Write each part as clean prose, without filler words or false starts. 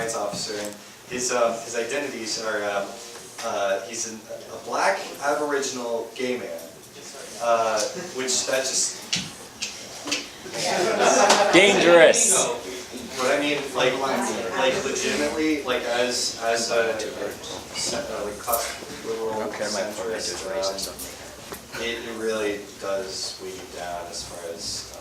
rights officer, and his identities are he's a black Aboriginal gay man, which that just dangerous. But I mean, like legitimately, like as a like classic liberal centrist, it really does weigh you down as far as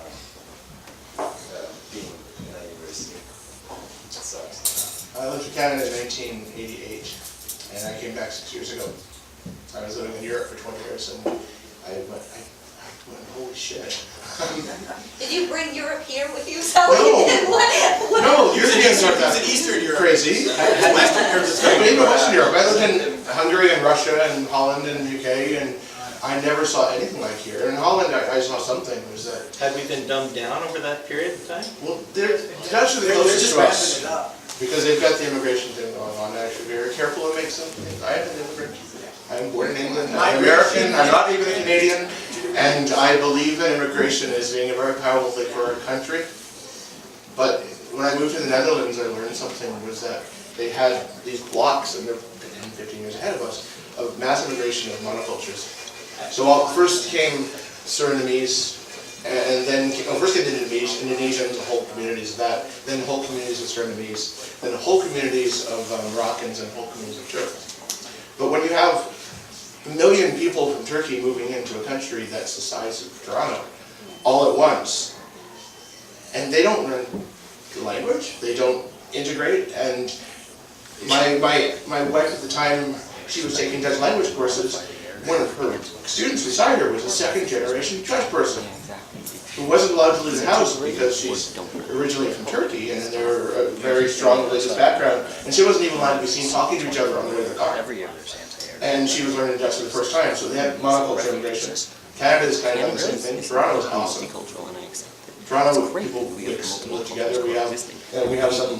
being in a university. It sucks. I lived in Canada in 1988, and I came back 6 years ago. I was living in Europe for 20 years, and I went, holy shit. Did you bring Europe here with you, Sally? No. No, Europeans aren't that Eastern Europe. crazy. Western Europe is But even Western Europe. I lived in Hungary and Russia and Holland and UK, and I never saw anything like here. In Holland, I saw something. Was that? Had we been dumbed down over that period of time? Well, the Dutch are the closest to us because they've got the immigration thing going on. They're actually very careful to make some. I am an immigrant. I'm born in England. I'm American. I'm not even a Canadian. And I believe that immigration is being a very powerful thing for our country. But when I moved to the Netherlands, I learned something was that they had these blocks, and they're 10, 15 years ahead of us, of mass immigration of monocultures. So first came Surinamese, and then first came the Indonesians, whole communities of that, then whole communities of Surinamese, then whole communities of Moroccans, and whole communities of Turks. But when you have 1 million people from Turkey moving into a country that's the size of Toronto, all at once, and they don't learn the language, they don't integrate, and my wife at the time, she was taking Dutch language courses. One of her students beside her was a second-generation Dutch person who wasn't allowed to leave the house because she's originally from Turkey and they're a very strong religious background, and she wasn't even allowed to be seen talking to each other on the way to the car. And she was learning Dutch for the first time, so they had monoculture immigration. Canada is kind of done the same thing. Toronto is awesome. Toronto, people mix and live together. We have some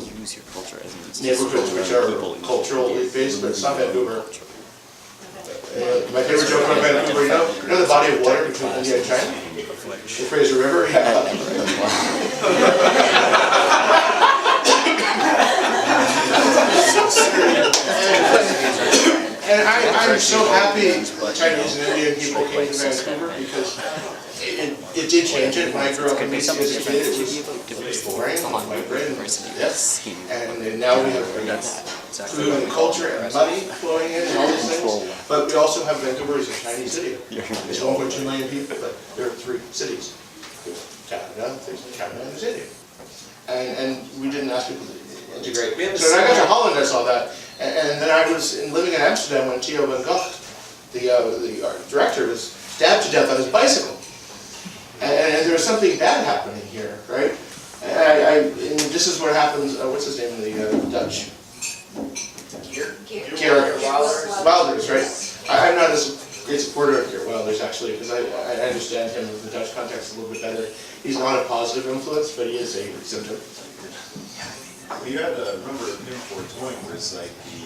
neighborhoods which are culturally based, but it's not Vancouver. My favorite joke about Vancouver, you know the body of water between India and China? The Fraser River? Yeah. And I'm so happy Chinese and Indian people came to Vancouver because it did change it. When I grew up in BC as a kid, it was boring, white bread, and yes. And now we have food and culture and money flowing in and all these things. But we also have Vancouver as a Chinese city. There's 1.2 million people, but there are 3 cities. Canada, and there's India. And we didn't ask people to integrate. So when I got to Holland, I saw that. And then I was living in Amsterdam when Theo van Gogh, the art director, was stabbed to death on his bicycle. And there was something bad happening here, right? And this is what happens, what's his name in the Dutch? Geert Wilders, right? I'm not as great supporter of Geert Wilders, actually, because I understand him in the Dutch context a little bit better. He's not a positive influence, but he is a symptom. Well, you had a number of him foretoing was like the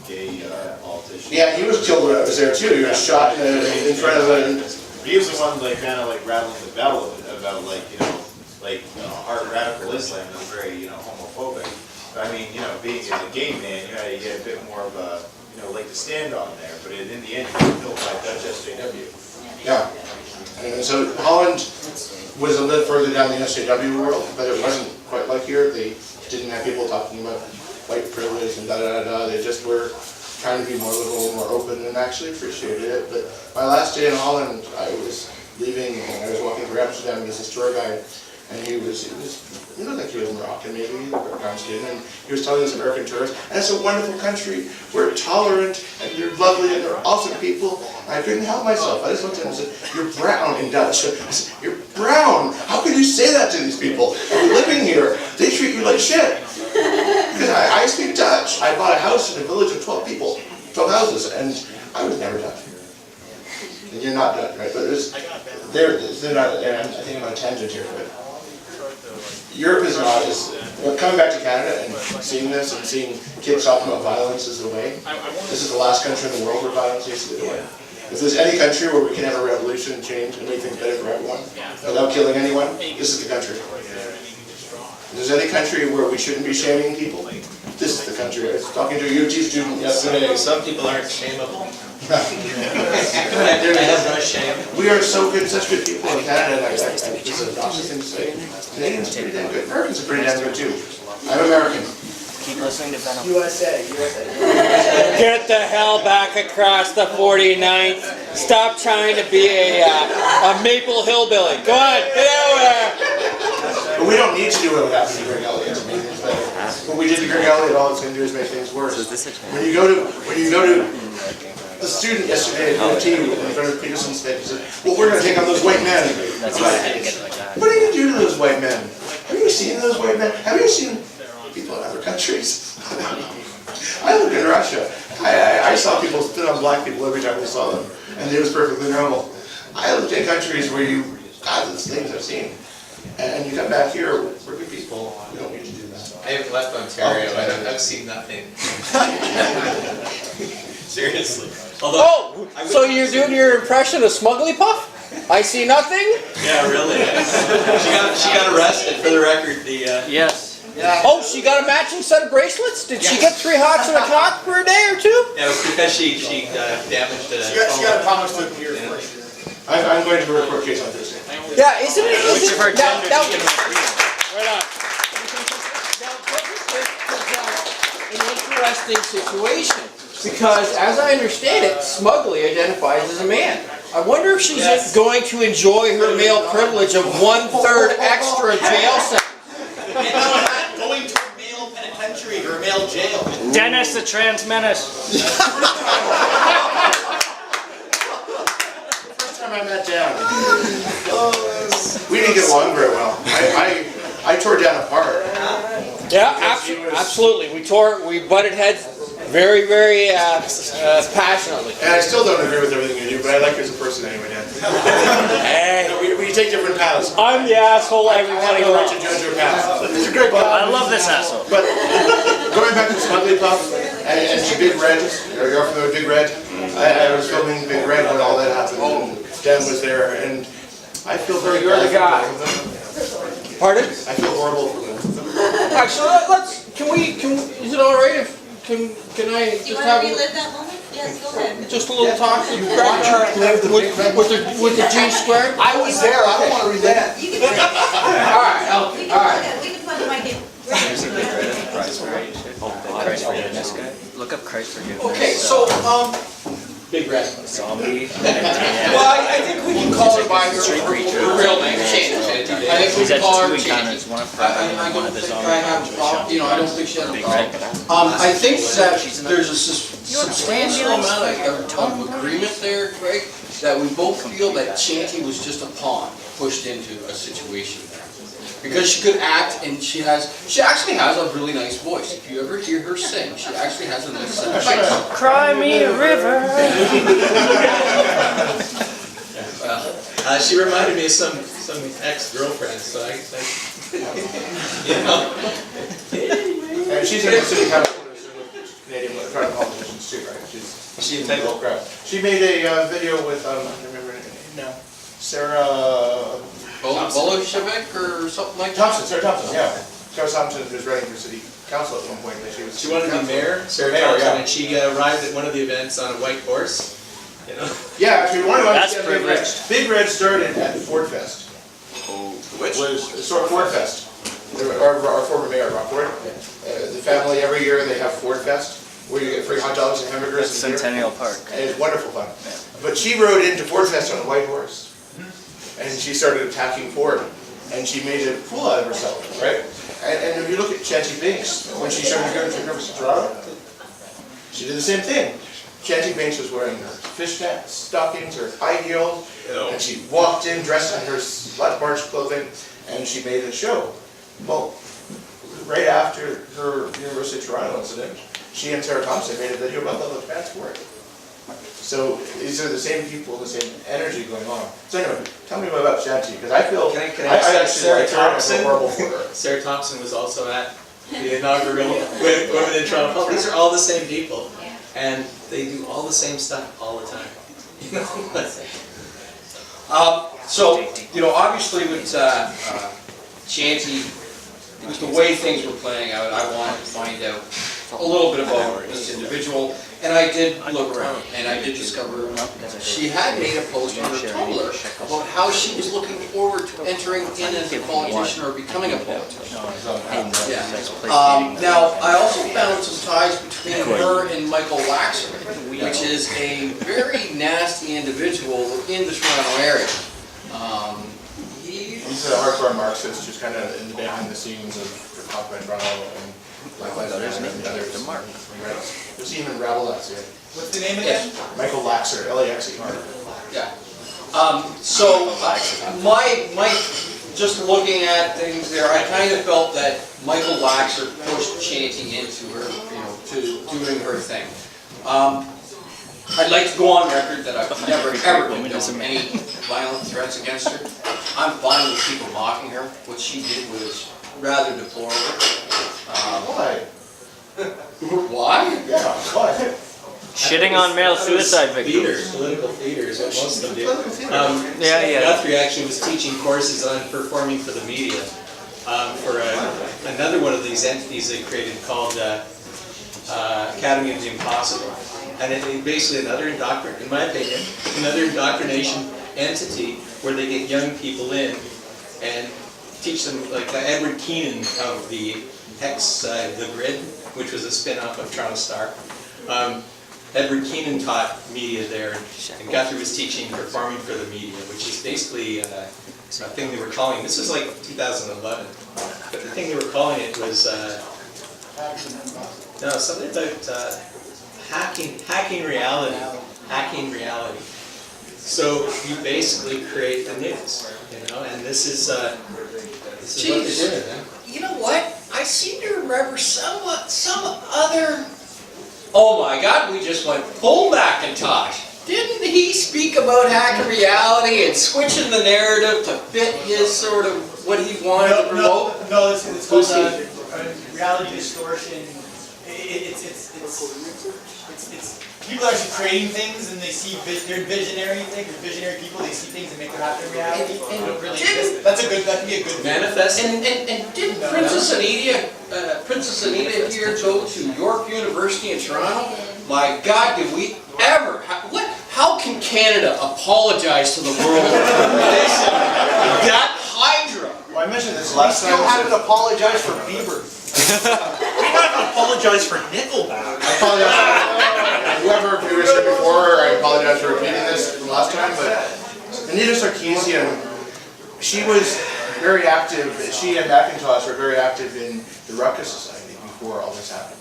gay politician. Yeah, he was killed when I was there too. He was shot in front of a... He was the one like kind of like rattling the bell about like hard radical Islam is very homophobic. But, I mean being as a gay man you get a bit more of a like to stand on there. But in the end you were killed by Dutch SJW. Yeah. And so Holland was a bit further down the SJW world, but it wasn't quite like here. They didn't have people talking about white privilege and da-da-da-da. They just were trying to be more liberal, more open, and actually appreciated it. But my last day in Holland, I was leaving, and I was walking through Amsterdam, and there's this tour guide, and he looked like he was Moroccan, maybe, brown skin, and he was telling this American tourist, and it's a wonderful country, we're tolerant, and you're lovely, and they're awesome people. And I couldn't help myself. I just looked at him and said, "You're brown," in Dutch. I said, "You're brown. How can you say that to these people? You're living here. They treat you like shit." Because I speak Dutch. I bought a house in a village of 12 people, 12 houses, and I was never Dutch. And you're not Dutch, right? But they're not, and I think I'm on a tangent here, but Europe is not as, coming back to Canada and seeing this and seeing kids talking about violence is the way. This is the last country in the world where violence needs to be the way. If there's any country where we can have a revolution and change and make things better for everyone without killing anyone, this is the country. If there's any country where we shouldn't be shaming people, this is the country. country. I was talking to a UT student yesterday. Some people aren't shameable. I There- have no shame. We are so good, such good people in Canada, and it's an obvious thing to say. Canadians are pretty damn good, Americans are pretty damn good too. I'm American. Keep listening to Venom. Get the hell back across the 49th. Stop trying to be a Maple Hillbilly. Go on, get over there. But we don't need to do what happened to Greg Elliott to make things better. When we did to Greg Elliott, all it's going to do is make things worse. When you go to the student yesterday at UT in front of Peterson State, he said, well, we're going to take on those white men. That's why I had to get it like that. What are you going to do to those white men? Have you seen those white men? Have you seen people in other countries? I lived in Russia. I saw people spit on black people every time we saw them, and it was perfectly normal. I lived in countries where God, those things I've seen. And you come back here, we're good people. We don't need to do that. I have left Ontario, I've seen nothing. Seriously. Oh, so you're doing your impression of Smuggly Puff? I see nothing? Yeah, really. She got arrested, for the record, Yes. Oh, she got a matching set of bracelets? Did she get 3 hots and a cock for a day or 2? yeah, it was because she damaged a She got a promise to here first. I'm going to a court case on Thursday. Yeah, isn't it? Which of her genders now, are you gonna agree? right on. Now, this is an interesting situation because, as I understand it, Smuggly identifies as a man. I wonder if she's going to enjoy her male privilege of 1/3 extra jail sentence. going to a male penitentiary or a male jail. Dennis the Trans Menace. First time I met Dan. We didn't get along very well. I tore Dan apart. Yeah, absolutely. We butted heads very, very passionately. And I still don't agree with everything you do, but I like you as a person anyway, Dan. Hey, We take different paths. I'm the asshole I have everybody the right loves. to judge your path. It's a great I love this asshole. But going back to Smuggly Puff and Big Red, you're familiar with Big Red? I was filming Big Red when all that happened, and Dan was there, and I feel very You're the guy. bad for them. Pardon? I feel horrible for them. Actually, is it all right if, can I Do you just want have to relive that moment? Yes, go ahead. just a little talk with the G squared? I was there, I don't want to relive that. You can, Alright, we alright. can plug the mic in. Christ forgive. Look up Christ forgive. Okay, so, Big Red. Zombie. Well, I think we can call her by her real name, Shanty. I think we He's can had call 2 her Shanty. encounters, one of I one don't of the think zombie. I have a problem, you know, I don't think she has a Big problem. Red. I think that there's a substantial amount of agreement there, Greg, that we both feel that Shanty was just a pawn pushed into a situation there. Because she could act, and she actually has a really nice voice. If you ever hear her sing, she actually has a nice set of voice. Cry me a river. She reminded me of some ex-girlfriends, so you know. And she's in the city council with Canadian politicians too, right? She's She type a crowd. She made a video with, I don't remember her name now, Sarah Boloshevik or something like that? Thompson, Sarah Thompson, yeah. Sarah Thompson was running for city council at one point, but she was. She wanted to be mayor, Sarah Mayor, Thompson, yeah. and she arrived at one of the events on a white horse. You know. Yeah, actually, one of them. That's privileged. Big Red started at Ford Fest. Which? Ford Fest. Our former mayor, Rob Ford. The family, every year, they have Ford Fest, where you get free hot dogs and hamburgers and beer. Centennial Park. And it's wonderful fun. But she rode into Ford Fest on a white horse. And she started attacking Ford. And she made a fool out of herself, right? And if you look at Chanty Binks, when she started going to University of Toronto, she did the same thing. Chanty Binks was wearing her fishnet stockings, her high heels, and she walked in dressed in her slut barge clothing, and she made a show. Well, right after her University of Toronto incident, she and Sarah Thompson made a video about how the pants work. So these are the same people, the same energy going on. So anyway, tell me about Chanty, because I feel Can I I say actually Sarah like her and I Thompson? feel horrible for her. Sarah Thompson was also at the inaugural Women in Toronto. These are all the same people, and they do all the same stuff all the time. You know? So, you know, obviously with Shanty, with the way things were playing out, I wanted to find out a little bit about this individual, and I did look around, and I did discover she had made a post on her Tumblr about how she was looking forward to entering in as a politician or becoming a politician. Yeah. Now, I also found some ties between her and Michael Waxer, which is a very nasty individual in the Toronto area. He's a hardcore Marxist, just kind of in the behind the scenes of Occupy Toronto and Black Lives Matter and others. You'll see him in Rabble, that's it. What's the name again? Michael Laxer, L-A-X-E. Yeah. So, my, just looking at things there, I kind of felt that Michael Laxer pushed Chanty into her, to doing her thing. I'd like to go on record that I've never ever condoned any violent threats against her. I'm fine with people mocking her. What she did was rather deplorable. Why? Why? Yeah, why? Shitting on male suicide victims. Political theater is what most of them do. Political theater. Yeah. Guthrie actually was teaching courses on performing for the media for another one of these entities they created called Academy of the Impossible. And it basically in my opinion, another indoctrination entity where they get young people in and teach them, like Edward Keenan of the Hex, The Grid, which was a spin-off of Toronto Star. Edward Keenan taught media there, and Guthrie was teaching performing for the media, which is basically a thing they were calling, this was like 2011, but the thing they were calling it was, something about hacking reality. So you basically create the news, and this is what they're doing, man. You know what? I seem to remember some other... Oh my God, we just went full Macintosh. Didn't he speak about hacking reality and switching the narrative to fit his sort of, what he wanted to promote? No, it's called reality distortion. It's people are actually creating things and they see, they're visionary people, they see things and make them happen in reality. They don't really exist. That can be a good Manifest. And didn't Princess Anita here go to York University in Toronto? My God, did we ever, how can Canada apologize to the world for that Hydra? Well, I mentioned this last time. We still haven't apologized for Bieber. We haven't apologized for Nickelback. I apologize. Whoever viewed it before, I apologize for repeating this from last time, but Anita Sarkeesian, she was very active, she and Macintosh were very active in the Ruckus Society before all this happened.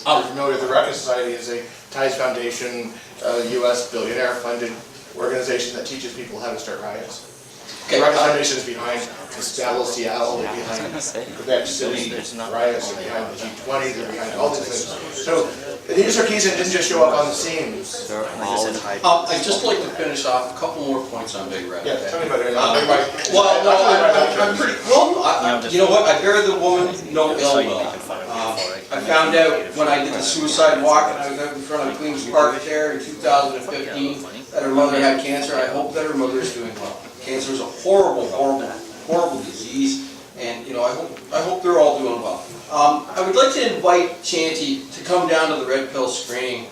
You're familiar with the Ruckus Society is a Tides Foundation, US billionaire-funded organization that teaches people how to start riots. The Ruckus Foundation is behind the Battle of Seattle, they're behind Quebec City riots, they're behind the G20, they're behind all these things. So Anita Sarkeesian didn't just show up on the scene. I'd just like to finish off a couple more points on Big Red. Yeah, tell me about it. Well, no, I'm pretty, you know what, I bear the woman no ill will. I found out when I did the suicide walk and I was out in front of Queen's Park there in 2015 that her mother had cancer. I hope that her mother is doing well. Cancer is a horrible disease, and I hope they're all doing well. I would like to invite Chanty to come down to the Red Pill screening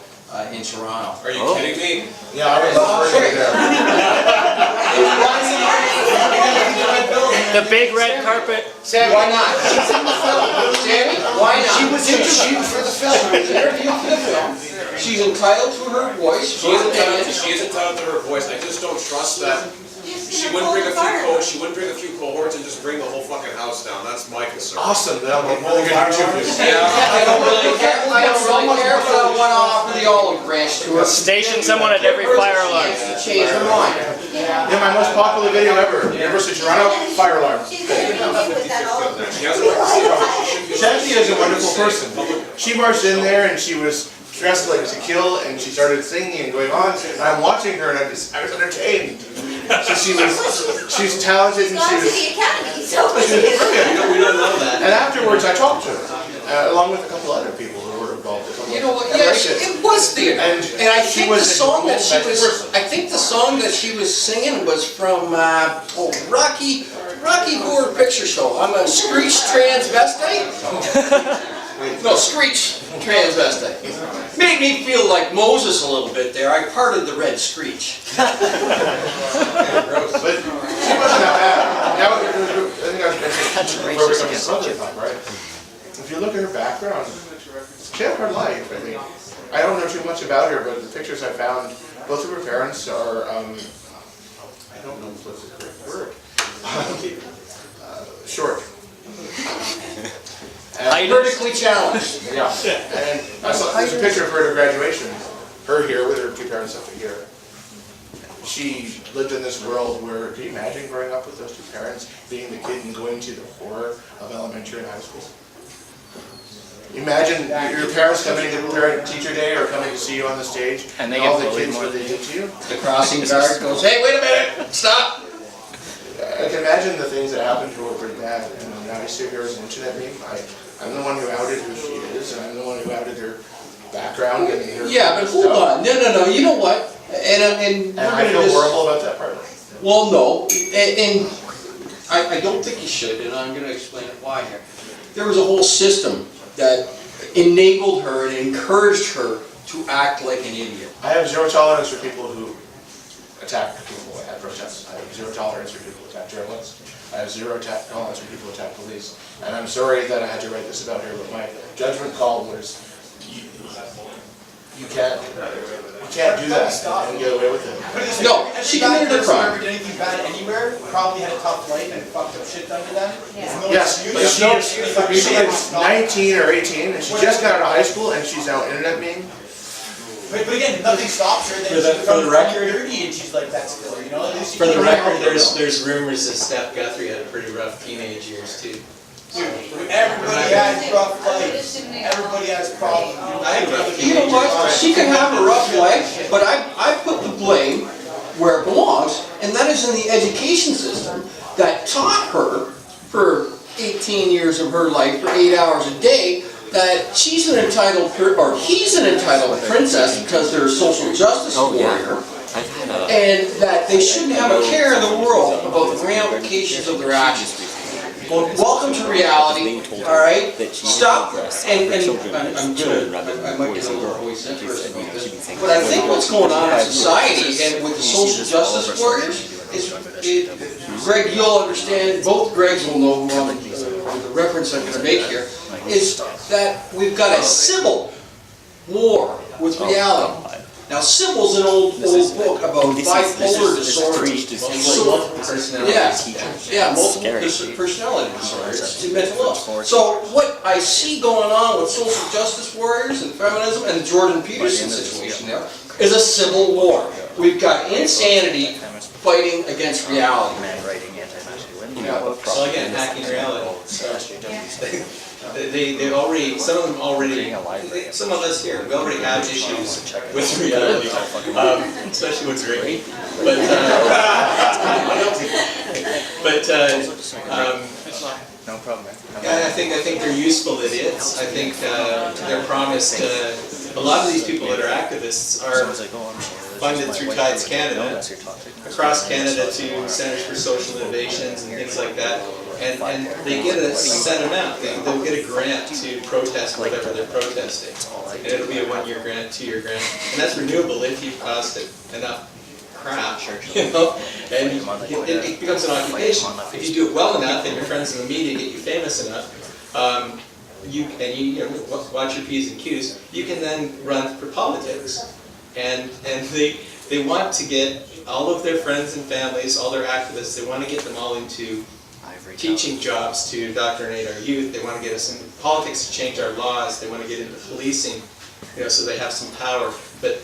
in Toronto. Are you kidding me? Yeah, I was already there. The big red carpet. Sammy, why not? She's in the film. Sammy, why not? She was in the shoot for the film. She was interviewed for the film. She's entitled to her voice. She is entitled to her voice. I just don't trust that. She wouldn't bring a few cohorts and just bring the whole fucking house down. That's my concern. Awesome, that'll be really good YouTube news. I don't really care, but I want to offer the olive branch to her. Station someone at every fire alarm. To change her mind. Yeah, my most popular video ever. University of Toronto, fire alarm. She's gonna be with that all. She has a right to see her. She shouldn't be. Shanti is a wonderful person. She marched in there and she was dressed like to kill and she started singing and going on. And I'm watching her and I was entertained. So she's talented and She's gone to she the academy, so. was brilliant. We don't know that. And afterwards I talked to her, along with a couple other people who were involved. You know what? Yeah, it was theater. And I think the was song that she a was. person. I think the song that she was singing was from Rocky Horror Picture Show. I'm a Screech transvestite. No, Screech. transvestite. Made me feel like Moses a little bit there. I parted the Red Screech. But she wasn't that bad. Now, I think I was before we come to Southern Pop, right? If you look at her background, she had her life, I think. I don't know too much about her, but the pictures I found, both of her parents are, I don't know what's the correct word. Short. And Vertically challenged. yeah, and I saw, there's a picture of her at her graduation, her here with her two parents up here. She lived in this world where, can you imagine growing up with those two parents, being the kid and going to the horror of elementary and high school? Imagine your parents coming to parent-teacher day or coming to see you on the stage, And they all get the bullied kids more that they did to you. The crossing guard goes, hey, wait a minute, stop. I can imagine the things that happened to her pretty bad, and now I sit here and looking at me. I'm the one who outed who she is, and I'm the one who outed her background and her. Yeah, but hold on, no, you know what? And And I feel horrible about that part. Well, no, and I don't think you should, and I'm gonna explain it why here. There was a whole system that enabled her and encouraged her to act like an idiot. I have zero tolerance for people who attack people at protests. I have zero tolerance for people who attack journalists. I have zero tolerance for people who attack police. And I'm sorry that I had to write this about her, but my judgment call was, you can't do that and get away with it. No, she committed a Every crime. person who ever did anything bad anywhere probably had a tough life and fucked up shit done to them. There's no Yes, excuse. but she is 19 or 18 and she just got out of high school and she's now internet meme. But again, nothing stops her, then she becomes 30 and she's like, that's cool, you know? For the record, there's rumors that Steph Guthrie had pretty rough teenage years too. Dude, everybody has rough lives. Everybody has problems. You know what, she can have a rough life, but I put the blame where it belongs, and that is in the education system that taught her for 18 years of her life, for 8 hours a day, that she's an entitled, or he's an entitled princess because they're a social justice warrior, and that they shouldn't have a care in the world about the ramifications of their actions. Well, welcome to reality, all right? Stop, and I'm gonna, I might get a little voice interest about this, but I think what's going on in society and with the social justice warriors is, Greg, you'll understand, both Gregs will know the reference I'm gonna make here, is that we've got a civil war with reality. Now, Sybil's an old book about bipolar disorder. Multiple personality. Yeah, multiple personality disorders, it's mental illness. So what I see going on with social justice warriors and feminism and the Jordan Peterson situation there is a civil war. We've got insanity fighting against reality. Well, again, hacking reality. They already, some of them already, some of us here, we already have issues with reality, especially with drinking. No problem, man. Yeah, I think they're useful idiots. I think they're promised, a lot of these people that are activists are funded through Tides Canada, across Canada to Centers for Social Innovations and things like that. And they get a set amount, they'll get a grant to protest whatever they're protesting. And it'll be a 1-year grant, 2-year grant, and that's renewable if you've caused it enough crap, you know? And it becomes an occupation. If you do it well enough and your friends in the media get you famous enough, you watch your P's and Q's, you can then run for politics. And they want to get all of their friends and families, all their activists, they want to get them all into teaching jobs to indoctrinate our youth. They want to get us into politics to change our laws. They want to get into policing, you know, so they have some power. But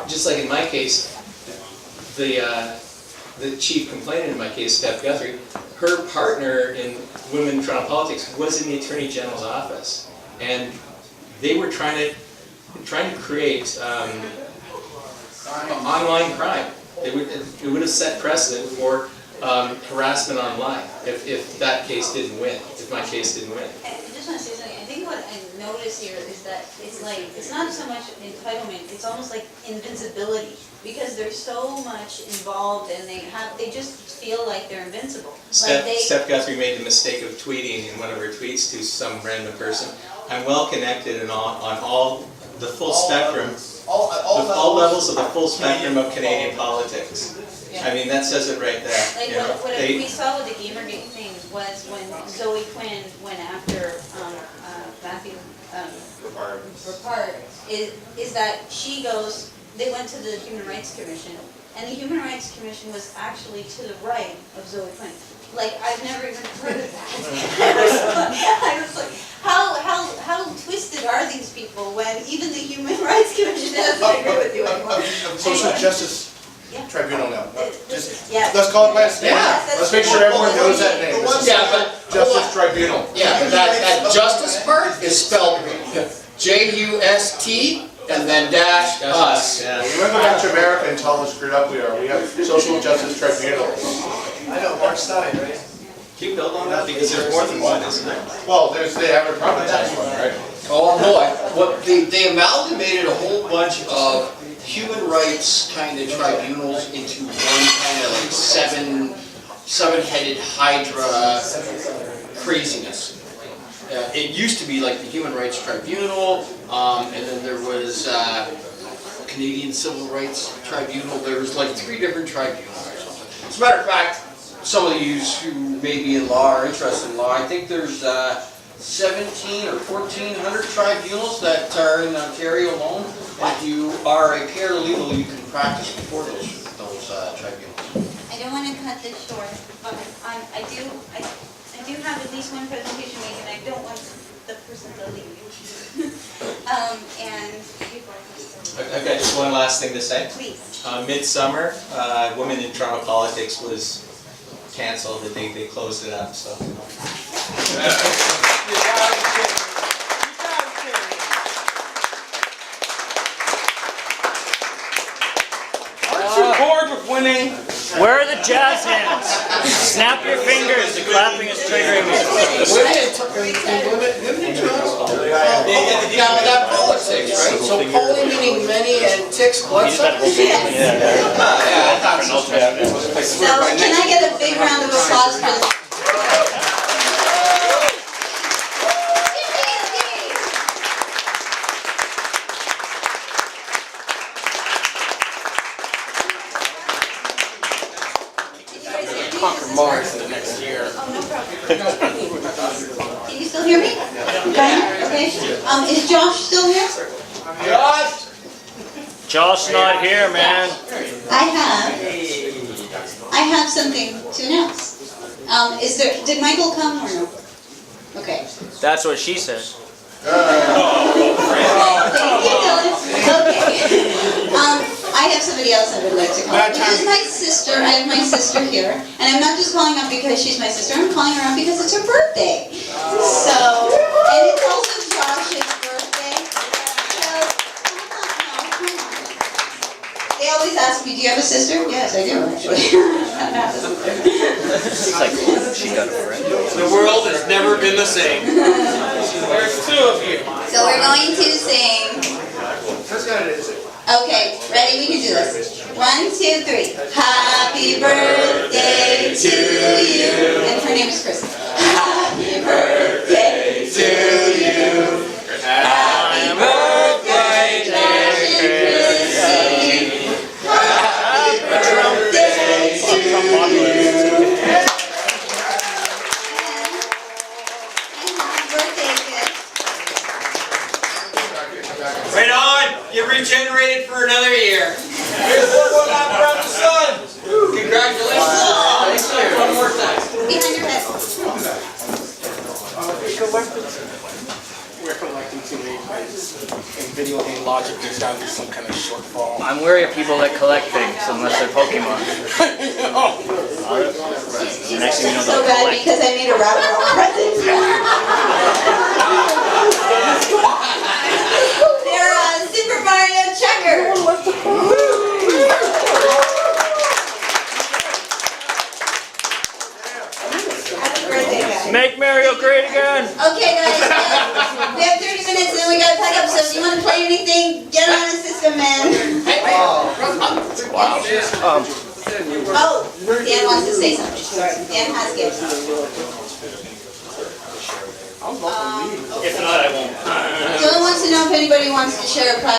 just like in my case, the chief complainant in my case, Steph Guthrie, her partner in women trying politics was in the Attorney General's office, and they were trying to create online crime. It would have set precedent for harassment online if that case didn't win, if my case didn't win. I just want to say something. I think what I notice here is that it's not so much entitlement, it's almost like invincibility, because they're so much involved and they just feel like they're invincible. Steph Guthrie made the mistake of tweeting in one of her tweets to some random person, I'm well connected and on all, the full spectrum, All all levels of the full spectrum of Canadian politics. I mean, that says it right there. Like you know. what They- we saw with the Gamergate thing was when Zoe Quinn went after Matthew Ripard, is that she goes, they went to the Human Rights Commission, and the Human Rights Commission was actually to the right of Zoe Quinn. Like, I've never even heard of that. I was like, how twisted are these people when even the Human Rights Commission doesn't agree with you anymore? Social Justice Yeah. Tribunal now. Just, Yes. let's call it by its name. Yeah. Let's make sure everyone knows that name. This is Yeah, but, Justice Tribunal. yeah, but that justice part is spelled J-U-S-T and then dash us. Yeah. You want to go back to America and tell how screwed up we are. We have Social Justice Tribunals. I know, Mark Stein, right? Can you build on that? Because there's more than one, isn't there? Well, they have a property tax one, right? Oh, boy, what, they amalgamated a whole bunch of human rights kind of tribunals into one kind of like seven-headed hydra craziness. It used to be like the Human Rights Tribunal, and then there was Canadian Civil Rights Tribunal. There was like 3 different tribunals or something. As a matter of fact, some of you who may be in law or interested in law, I think there's 17 or 1,400 tribunals that are in Ontario alone. If you are a paralegal, you can practice before those tribunals. I don't want to cut this short, but I do have at least one presentation made, and I don't want the person to leave. And I've got just one last thing to say. please. Midsummer, Women in Toronto Politics was canceled. They closed it up. So. Aren't you bored with winning? Where are the jazz hands? Snap your fingers. The clapping is triggering me. Now, that politics, right? So poly meaning many and ticks blood cells? Yes. So can I get a big round of applause for this? Conquer Mars in the next year. Oh, no problem. Can you still hear me? Okay. Is Josh still here? Josh not here, man. I have something to announce. Did Michael come or no? Okay. That's what she said. Thank you, Dylan. Okay. I have somebody else I would like to call. This is my sister. I have my sister here. And I'm not just calling up because she's my sister. I'm calling her up because it's her birthday. So, and it's also Josh's birthday. So, come on. They always ask me, do you have a sister? Yes, I do, actually. It's like she got a friend. The world has never been the same. There's 2 of you. So we're going to sing. Okay, ready? We can do this. 1, 2, 3. Happy birthday to you. And her name is Chris. Happy birthday to you. Happy birthday, Josh and Chrissy. Happy birthday to you. And happy birthday, Chris. Right on! You regenerated for another year. Congratulations. One more time. Behind your head. We're collecting too many prizes. In video game logic, there's gotta be some kind of shortfall. I'm wary of people that collect things unless they're Pokemon. Next thing you know, So they'll bad collect. because I made a wraparound present. They're Super Mario Checker. Happy birthday, guys. Make Mario great again. Okay, guys, we have 30 minutes and then we gotta pack up, so if you wanna play anything, get on the system, man. Oh, Dan wants to say something, sorry, Dan has gifts. I was about to leave. If not, I won't. Dylan wants to know if anybody wants to share a private